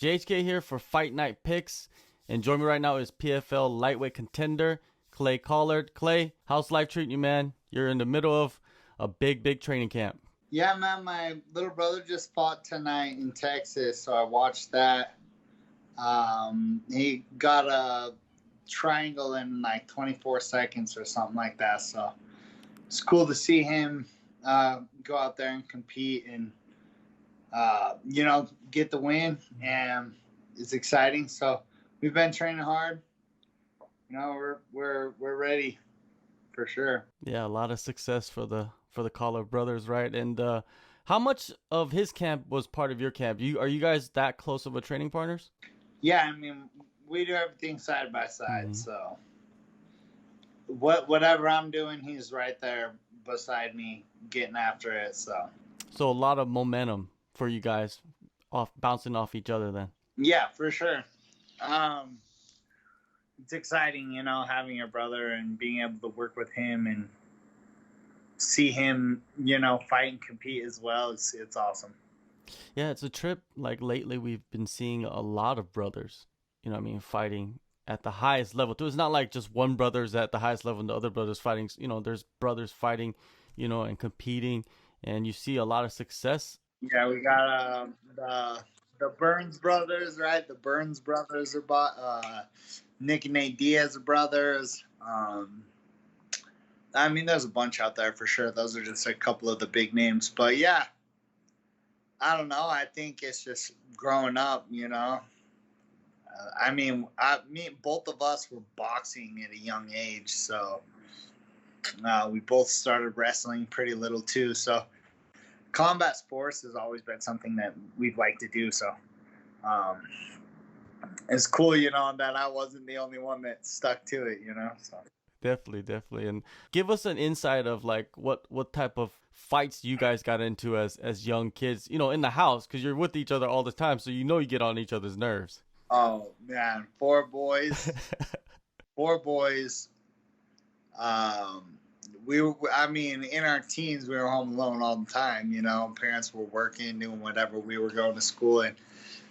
JHK here for Fight Night Picks. And joining me right now is PFL lightweight contender, Clay Collard. Clay, how's life treating you, man? You're in the middle of a big training camp. Yeah, man, my little brother just fought tonight in Texas, so I watched that. He got a triangle in like 24 seconds or something like that, so it's cool to see him go out there and compete and get the win, and it's exciting. So we've been training hard. We're ready for sure. Yeah, a lot of success for the Collard brothers, right? And how much of his camp was part of your camp? Are you guys that close of a training partners? Yeah, I mean, we do everything side by side. So whatever I'm doing, he's right there beside me getting after it. So a lot of momentum for you guys bouncing off each other then. Yeah, for sure. It's exciting, having your brother and being able to work with him and see him, fight and compete as well. It's awesome. Yeah, it's a trip. Like lately, we've been seeing a lot of brothers, fighting at the highest level too. It's not like just one brother's at the highest level and the other brother's fighting. There's brothers fighting, and competing, and you see a lot of success. Yeah, we got the Burns brothers, right? The Burns brothers are Nick and Nate Diaz brothers. I mean, there's a bunch out there for sure. Those are just a couple of the big names. But yeah, I don't know. I think it's just growing up, both of us were boxing at a young age. So we both started wrestling pretty little too. So combat sports has always been something that we've liked to do. So it's cool, that I wasn't the only one that stuck to it, so. Definitely. And give us an insight of like what type of fights you guys got into as young kids, in the house, because you're with each other all the time, so you get on each other's nerves. Oh man, four boys. In our teens, we were home alone all the time. Parents were working, doing whatever. We were going to school, and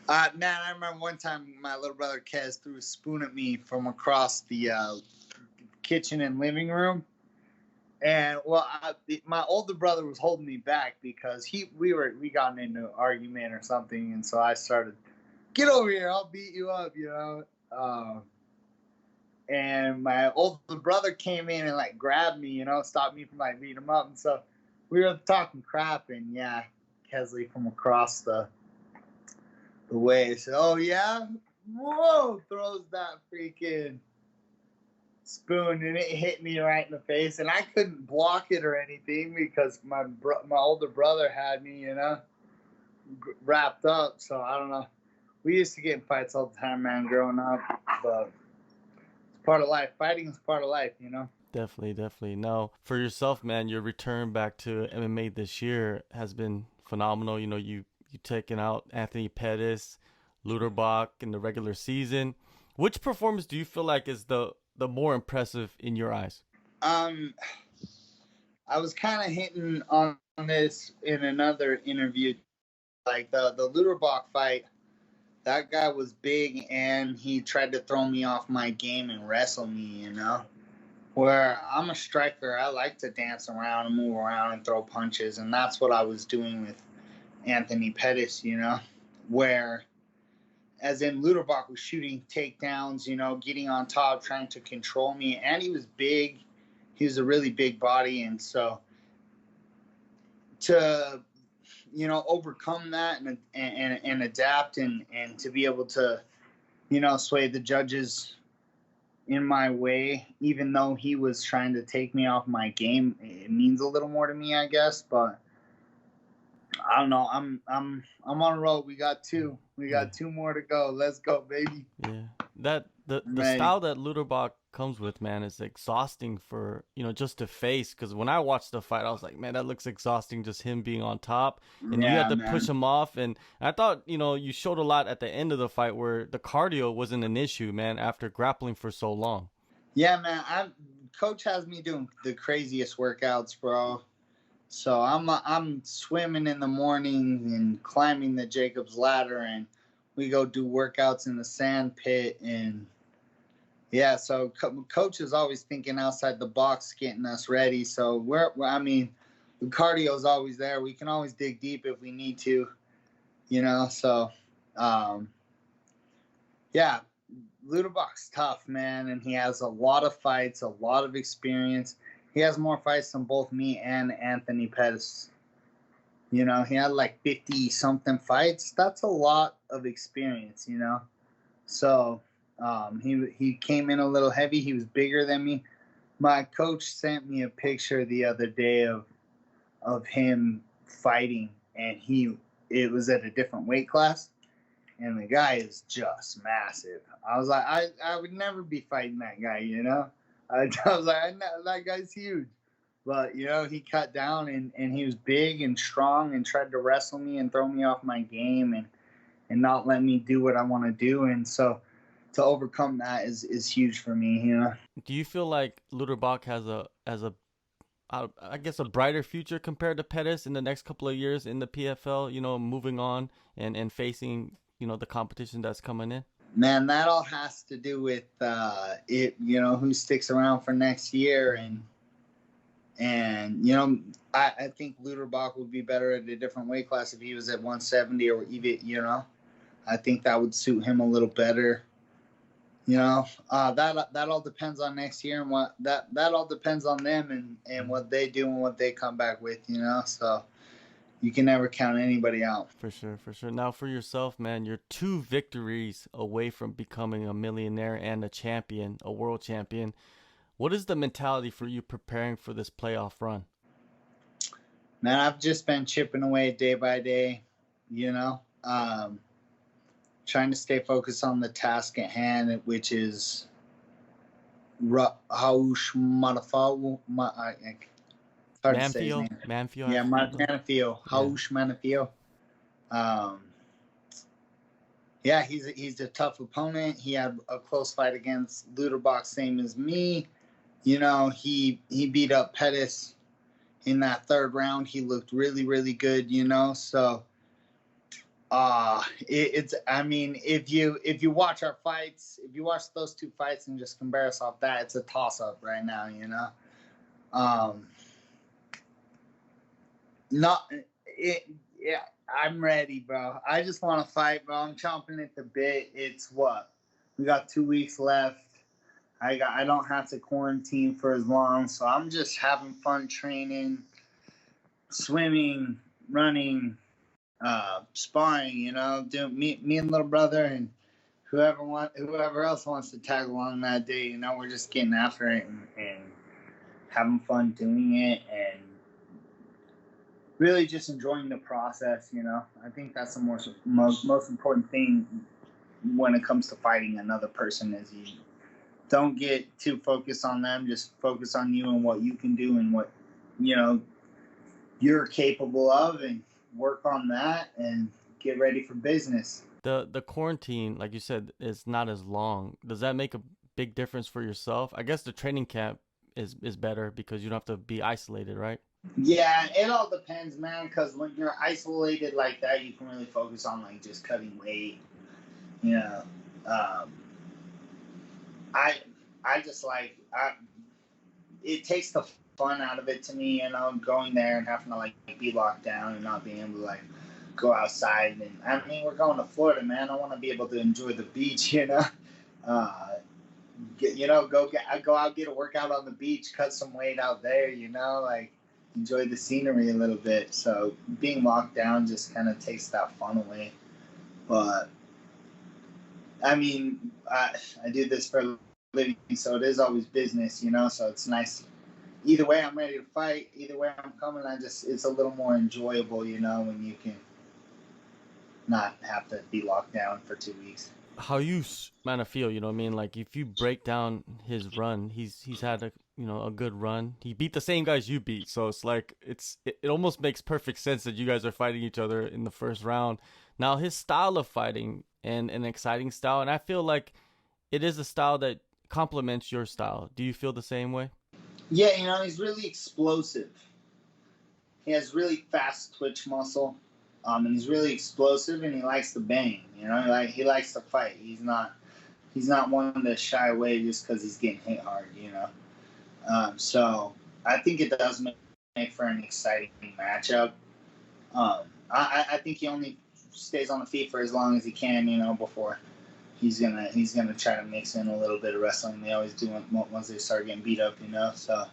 I remember one time my little brother Kez threw a spoon at me from across the kitchen and living room, and my older brother was holding me back because we got into an argument or something, and so I started, "Get over here, I'll beat you up," and my older brother came in and like grabbed me, stopped me from like beating him up, and so we were talking crap, and yeah, Kesley from across the way said, "Oh yeah, whoa!" throws that freaking spoon, and it hit me right in the face, and I couldn't block it or anything because my older brother had me, wrapped up. So I don't know. We used to get in fights all the time, man, growing up, but it's part of life. Fighting is part of life, Definitely. Now, for yourself, man, your return back to MMA this year has been phenomenal. You taken out Anthony Pettis, Lutterbach in the regular season. Which performance do you feel like is the more impressive in your eyes? I was kind of hitting on this in another interview. Like the Lutterbach fight, that guy was big and he tried to throw me off my game and wrestle me, where I'm a striker. I like to dance around and move around and throw punches, and that's what I was doing with Anthony Pettis, where as in Lutterbach was shooting takedowns, getting on top, trying to control me. And he was big. He was a really big body. And so to, overcome that and adapt and to be able to, sway the judges in my way, even though he was trying to take me off my game, it means a little more to me, I guess. But I don't know. I'm on a roll. We got two. We got two more to go. Let's go, baby. Yeah. The style that Lutterbach comes with, man, is exhausting for, just to face. Because when I watched the fight, I was like, man, that looks exhausting, just him being on top. And you had to push him off. And I thought, you showed a lot at the end of the fight where the cardio wasn't an issue, man, after grappling for so long. Yeah, man. Coach has me doing the craziest workouts, bro. So I'm swimming in the morning and climbing the Jacob's ladder and we go do workouts in the sand pit. And yeah, so coach is always thinking outside the box, getting us ready. So I mean, the cardio is always there. We can always dig deep if we need to, you know. So yeah, Lutterbach's tough, man, and he has a lot of fights, a lot of experience. He has more fights than both me and Anthony Pettis. You know, he had like 50-something fights. That's a lot of experience, you know. So he came in a little heavy. He was bigger than me. My coach sent me a picture the other day of him fighting, and it was at a different weight class. And the guy is just massive. I was like, I would never be fighting that guy, you know? I was like, that guy's huge. But, you know, he cut down and he was big and strong and tried to wrestle me and throw me off my game and not let me do what I want to do. And so to overcome that is huge for me, you know? Do you feel like Lutterbach has I guess a brighter future compared to Pettis in the next couple of years in the PFL, you know, moving on and facing, you know, the competition that's coming in? Man, that all has to do with it, you know, who sticks around for next year. And you know, I think Lutterbach would be better at a different weight class if he was at 170 or even, you know. I think that would suit him a little better. You know, that all depends on next year, and what that all depends on them and what they do and what they come back with, you know. So you can never count anybody out. For sure, for sure. Now for yourself, man, you're 2 victories away from becoming a millionaire and a champion, a world champion. What is the mentality for you preparing for this playoff run? Man, I've just been chipping away day by day, you know, trying to stay focused on the task at hand, which is Raush Manfio. Manfio. Yeah, Manfio. Raush Manfio. Yeah, he's a tough opponent. He had a close fight against Lutterbach, same as me. You know, he beat up Pettis in that third round. He looked really, really good, you know. So it's I mean, if you watch our fights, if you watch those 2 fights and just compare us off that, it's a toss up right now, you know. Yeah, I'm ready, bro. I just want to fight, bro. I'm chomping at the bit. It's we got 2 weeks left. I don't have to quarantine for as long, so I'm just having fun training, swimming, running, sparring. You know, me and little brother and whoever else wants to tag along that day. You know, we're just getting after it and having fun doing it and really just enjoying the process. You know, I think that's the most important thing when it comes to fighting another person is you don't get too focused on them. Just focus on you and what you can do and what, you know, you're capable of, and work on that and get ready for business. The quarantine, like you said, is not as long. Does that make a big difference for yourself? I guess the training camp is better because you don't have to be isolated, right? Yeah, it all depends, man, because when you're isolated like that, you can really focus on like just cutting weight. You know, I just like it takes the fun out of it to me, you know, going there and having to like be locked down and not being able to like go outside. And I mean, we're going to Florida, man. I want to be able to enjoy the beach, you know. Go out, get a workout on the beach, cut some weight out there, you know, like enjoy the scenery a little bit. So being locked down just kind of takes that fun away. But I mean, I do this for a living, so it is always business, you know. So it's nice. Either way, I'm ready to fight. Either way, I'm coming. It's a little more enjoyable, you know, when you can not have to be locked down for 2 weeks. How you Manfio, you know what I mean? Like if you break down his run, he's had a good run. He beat the same guys you beat, so it's like it almost makes perfect sense that you guys are fighting each other in the first round. Now his style of fighting and an exciting style, and I feel like it is a style that complements your style. Do you feel the same way? Yeah, you know, he's really explosive. He has really fast twitch muscle. And he's really explosive, and he likes to bang. You know, he likes to fight. He's not one to shy away just because he's getting hit hard. You know, so I think it does make for an exciting matchup. I think he only stays on the feet for as long as he can. You know, before he's gonna try to mix in a little bit of wrestling. They always do once they start getting beat up. You know, so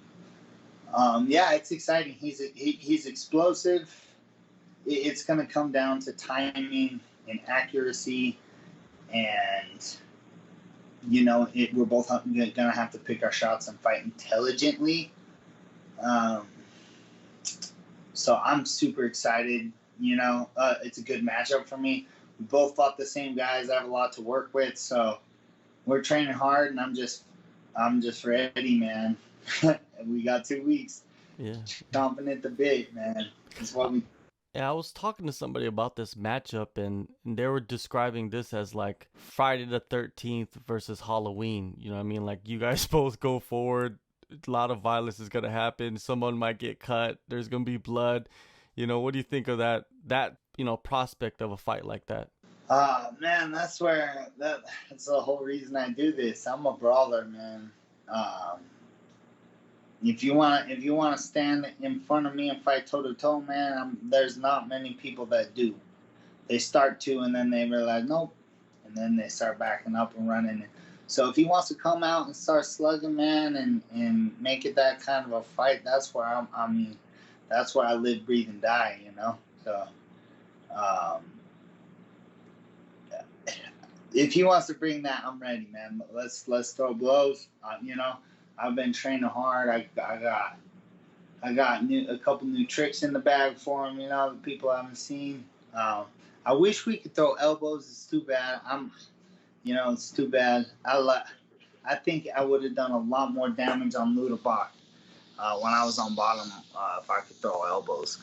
yeah, it's exciting. He's explosive. It's going to come down to timing and accuracy, and you know, we're both going to have to pick our shots and fight intelligently. So I'm super excited. You know, it's a good matchup for me. We both fought the same guys. I have a lot to work with, so we're training hard, and I'm just ready, man. We got 2 weeks. Yeah, chomping at the bit, man. That's what we. Yeah, I was talking to somebody about this matchup, and they were describing this as like Friday the 13th versus Halloween. You know what I mean? Like, you guys both go forward. A lot of violence is going to happen. Someone might get cut. There's going to be blood. You know, what do you think of that, you know, prospect of a fight like that? Man, that's the whole reason I do this. I'm a brawler, man. If you want to stand in front of me and fight toe to toe, man, there's not many people that do. They start to, and then they realize nope, and then they start backing up and running. So if he wants to come out and start slugging, man, and make it that kind of a fight, that's where that's where I live, breathe, and die. You know, so if he wants to bring that, I'm ready, man. Let's throw blows. You know. I've been training hard. I got a couple new tricks in the bag for him. You know, that people haven't seen. I wish we could throw elbows. It's too bad. It's too bad. I think I would have done a lot more damage on Lutterbach when I was on bottom if I could throw elbows.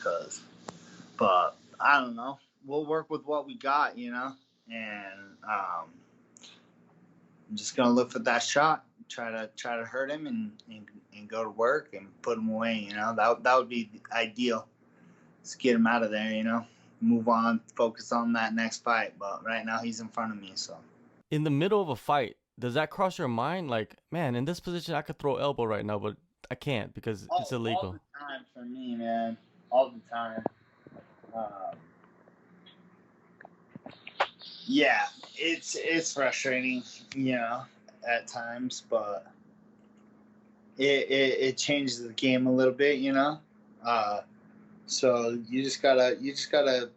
But I don't know. We'll work with what we got. You know, and I'm just gonna look for that shot. Try to hurt him and go to work and put him away. You know, that would be ideal. Let's get him out of there. You know, move on, focus on that next fight. But right now he's in front of me. So in the middle of a fight, does that cross your mind? Like, man, in this position I could throw elbow right now, but I can't because it's illegal. All the time for me, man. All the time. Yeah, it's frustrating. You know. At times, but it changes the game a little bit, you know. So you just gotta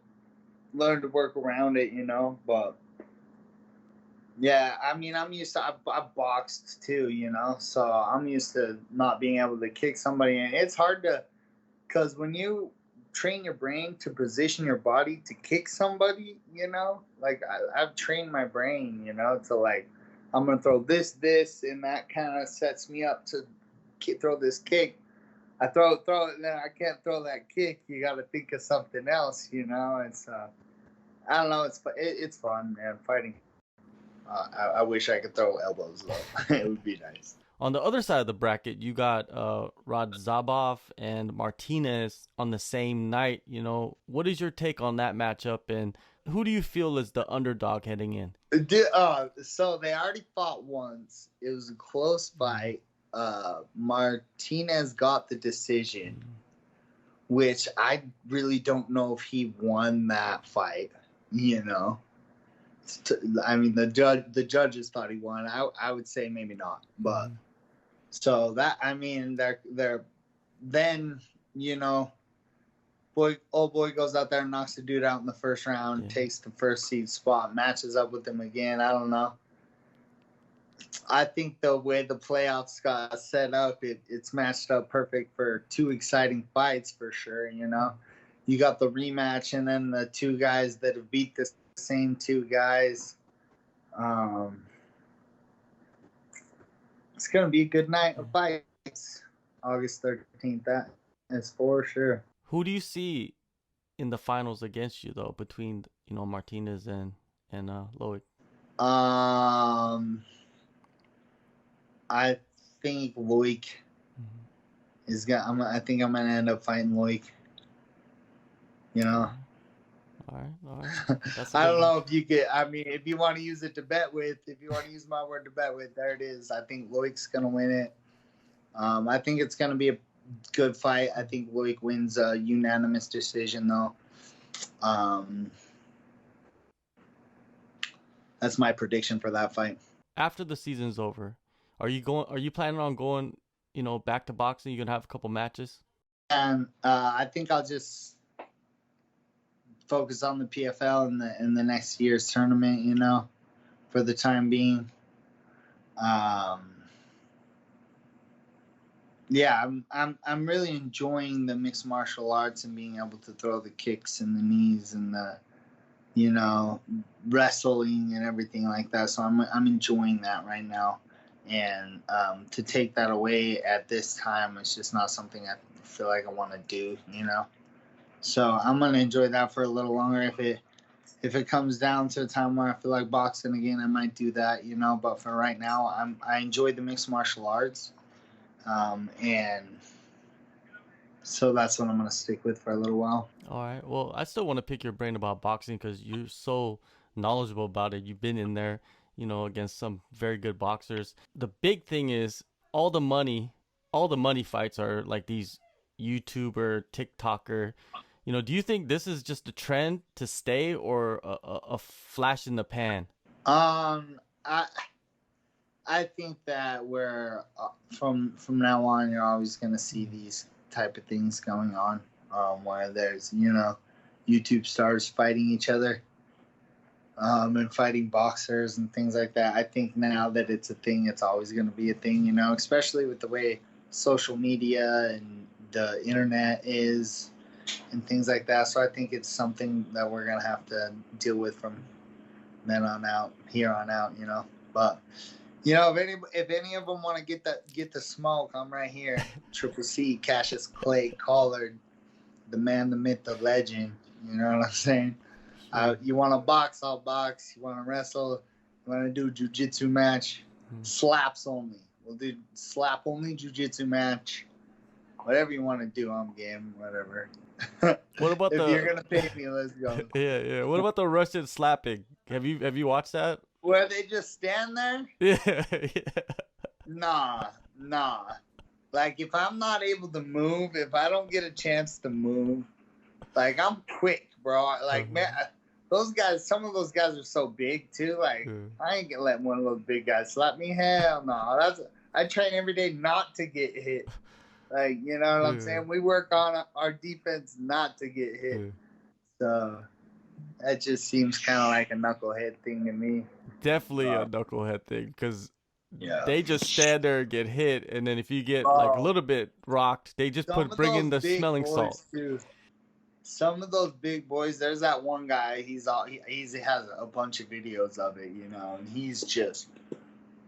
learn to work around it, you know. But yeah, I mean, I'm used to I've boxed too, you know. So I'm used to not being able to kick somebody, and it's hard because when you train your brain to position your body to kick somebody, you know, like I've trained my brain, you know, to like. I'm going to throw this, and that kind of sets me up to throw this kick. I throw it, and then I can't throw that kick. You got to think of something else, you know. It's, I don't know. It's fun, man, fighting. I wish I could throw elbows, though. It would be nice. On the other side of the bracket, you got Radzhabov and Martinez on the same night. You know, what is your take on that matchup, and who do you feel is the underdog heading in? So they already fought once. It was a close fight. Martinez got the decision, which I really don't know if he won that fight. You know, I mean the judges thought he won. I would say maybe not, but so that I mean they're then you know. Old boy goes out there and knocks the dude out in the first round, takes the first seed spot, matches up with him again. I don't know. I think the way the playoffs got set up, it's matched up perfect for two exciting fights for sure. You know, you got the rematch and then the two guys that have beat the same two guys. It's gonna be a good night of fights. August 13th. That is for sure. Who do you see in the finals against you though, between Martinez and Loic? I think Loic is gonna. I think I'm gonna end up fighting Loic. You know. All right, all right. That's a I good don't one. know if you could. I mean, if you want to use it to bet with, if you want to use my word to bet with, there it is. I think Loic's gonna win it. I think it's gonna be a good fight. I think Loic wins a unanimous decision, though. That's my prediction for that fight. After the season's over, are you going? Are you planning on going? Back to boxing. You gonna have a couple matches? And I think I'll just focus on the PFL in the next year's tournament. For the time being. Yeah, I'm really enjoying the mixed martial arts and being able to throw the kicks and the knees and the wrestling and everything like that. So I'm enjoying that right now, and to take that away at this time, it's just not something I feel like I want to do. So I'm gonna enjoy that for a little longer. If it comes down to a time where I feel like boxing again, I might do that. But for right now, I enjoy the mixed martial arts, and so that's what I'm gonna stick with for a little while. All right. Well, I still want to pick your brain about boxing because you're so knowledgeable about it. You've been in there, against some very good boxers. The big thing is all the money fights are like these YouTuber, TikToker. Do you think this is just a trend to stay or a flash in the pan? I think that we're from now on, you're always gonna see these type of things going on, where there's YouTube stars fighting each other, and fighting boxers and things like that. I think now that it's a thing, it's always gonna be a thing, especially with the way social media and the internet is and things like that. So I think it's something that we're gonna have to deal with from then on out, here on out, But if any of them want to get the smoke, I'm right here. Triple C, Cassius Clay, Collard, the man, the myth, the legend. You know what I'm saying? You want to box, I'll box. You want to wrestle, you want to do jiu-jitsu match, slaps only. We'll do slap only jiu-jitsu match. Whatever you want to do, I'm game. Whatever. What about if you're gonna pay me, let's go. Yeah. What about the Russian slapping? Have you watched that? Where they just stand there? Yeah. Nah. Like, if I'm not able to move, if I don't get a chance to move, like, I'm quick, bro. Like, man, some of those guys are so big, too. Like, I ain't gonna let one of those big guys slap me. Hell no. I train every day not to get hit. Like, you know what I'm saying? We work on our defense not to get hit. So that just seems kind of like a knucklehead thing to me. Definitely a knucklehead thing, because they just stand there and get hit, and then if you get like a little bit rocked, they just bring in the smelling salt. Too. Some of those big boys, there's that one guy. He has a bunch of videos of it, and he's just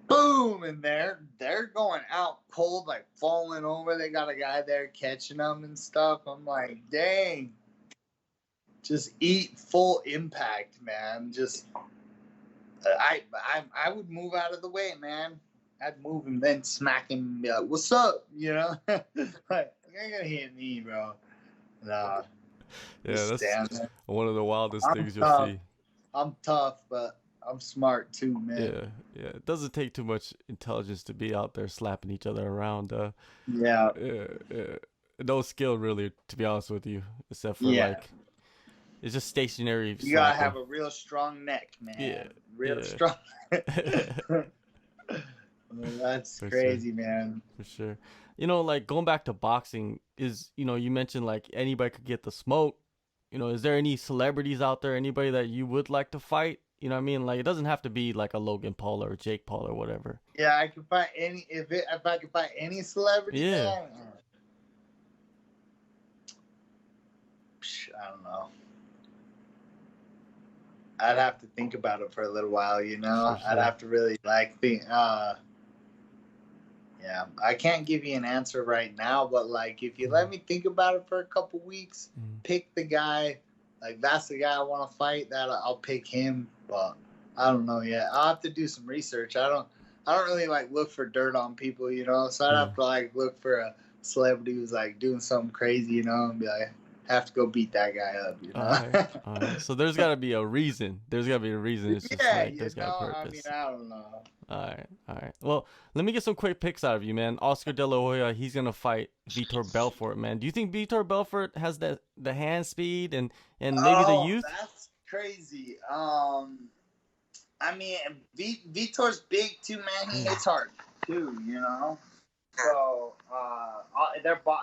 boom, and they're going out cold, like falling over. They got a guy there catching them and stuff. I'm like, dang, just eat full impact, man. Just I would move out of the way, man. I'd move him, then smack him and be like, what's up? Like, you ain't gonna hit me, bro. Nah. Yeah, that's one of the wildest things tough. You'll see. I'm tough, but I'm smart too, man. Yeah. It doesn't take too much intelligence to be out there slapping each other around. Yeah. No skill, really, to be honest with you, except for like, it's just stationary. You gotta have a real strong neck, man. Yeah. Real strong. That's for crazy, sure. Man. For sure. Like, going back to boxing is, you mentioned like anybody could get the smoke. Is there any celebrities out there, anybody that you would like to fight? You know what I mean? Like, it doesn't have to be like a Logan Paul or Jake Paul or whatever. Yeah, I can fight any if I could fight any celebrity. Yeah. I don't know. I'd have to think about it for a little while, Sure. I'd have to really think. Yeah, I can't give you an answer right now, but like, if you let me think about it for a couple weeks, pick the guy. Like, that's the guy I want to fight. That I'll pick him, but I don't know yet. I'll have to do some research. I don't really like look for dirt on people, So I'd have to like look for a celebrity who's like doing something crazy, and be like, have to go beat that guy up. You know. All right. So there's got to be a reason. There's got to be a reason. It's just like there's got a purpose. I don't know. All right. Well, let me get some quick picks out of you, man. Oscar De La Hoya, he's gonna fight Vitor Belfort, man. Do you think Vitor Belfort has the hand speed and maybe the youth? That's crazy. I mean, Vitor's big too, man. He hits hard too, you know. So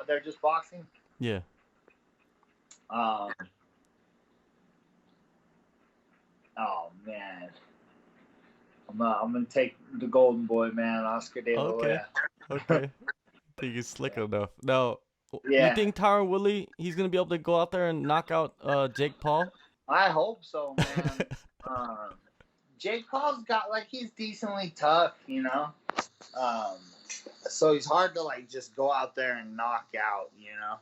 they're just boxing. Yeah. Oh man, I'm gonna take the golden boy, man, Oscar De La Hoya. Okay. I think he's slick enough. Now, yeah. You think Tyron Woodley, he's gonna be able to go out there and knock out Jake Paul? I hope so, man. Jake Paul's got he's decently tough, you know. So he's hard to just go out there and knock out, you know.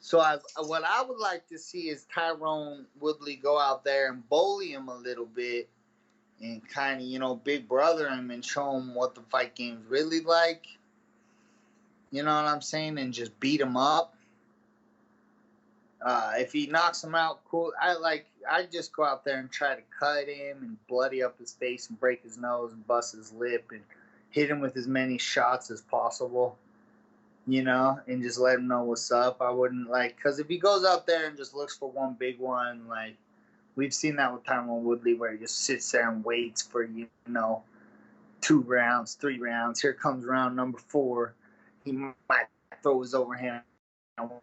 So what I would like to see is Tyron Woodley go out there and bully him a little bit and kind of, you know, big brother him and show him what the fight game's really like. You know what I'm saying? And just beat him up. If he knocks him out, cool. I'd just go out there and try to cut him and bloody up his face and break his nose and bust his lip and hit him with as many shots as possible, you know, and just let him know what's up. I wouldn't because if he goes out there and just looks for one big one, we've seen that with Tyron Woodley where he just sits there and waits for, you know, 2 rounds, 3 rounds. Here comes round number 4. He might throw his overhand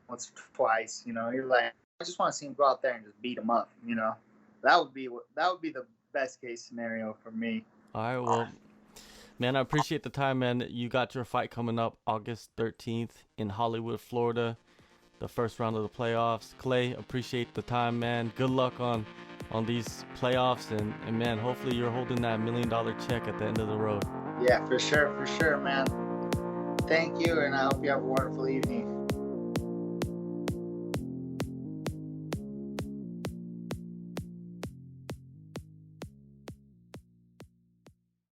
once or twice, you know. You're I just want to see him go out there and just beat him up, you know. That would be the best case scenario for me. All right, well, man, I appreciate the time, man. You got your fight coming up August 13th in Hollywood, Florida, the first round of the playoffs. Clay, appreciate the time, man. Good luck on these playoffs, and man, hopefully you're holding that $1 million check at the end of the road. Yeah, for sure, man. Thank you, and I hope you have a wonderful evening.